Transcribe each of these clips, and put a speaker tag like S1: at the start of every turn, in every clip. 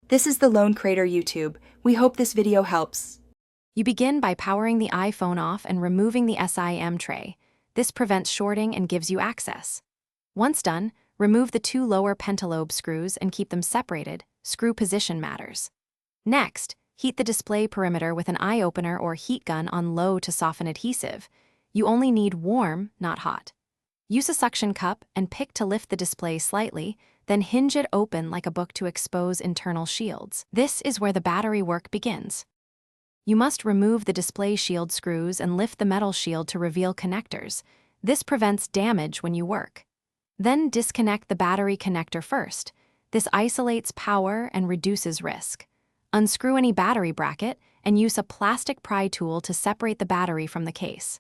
S1: This is the Lone Crater YouTube. We hope this video helps.
S2: You begin by powering the iPhone off and removing the SIM tray. This prevents shorting and gives you access. Once done, remove the two lower pentalobe screws and keep them separated. Screw position matters. Next, heat the display perimeter with an eye opener or heat gun on low to soften adhesive. You only need warm, not hot. Use a suction cup and pick to lift the display slightly, then hinge it open like a book to expose internal shields. This is where the battery work begins. You must remove the display shield screws and lift the metal shield to reveal connectors. This prevents damage when you work. Then disconnect the battery connector first. This isolates power and reduces risk. Unscrew any battery bracket and use a plastic pry tool to separate the battery from the case.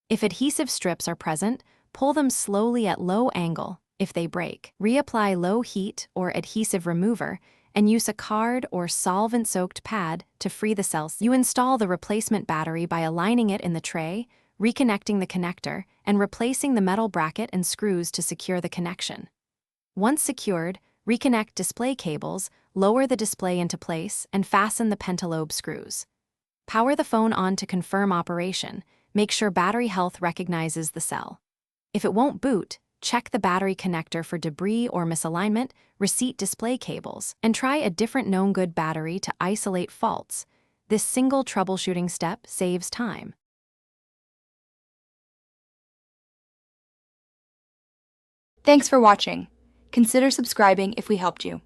S2: If adhesive strips are present, pull them slowly at low angle. If they break, reapply low heat or adhesive remover and use a card or solvent-soaked pad to free the cells. You install the replacement battery by aligning it in the tray, reconnecting the connector, and replacing the metal bracket and screws to secure the connection. Once secured, reconnect display cables, lower the display into place, and fasten the pentalobe screws. Power the phone on to confirm operation. Make sure battery health recognizes the cell. If it won't boot, check the battery connector for debris or misalignment, reset display cables, and try a different known good battery to isolate faults. This single troubleshooting step saves time.
S1: Thanks for watching. Consider subscribing if we helped you.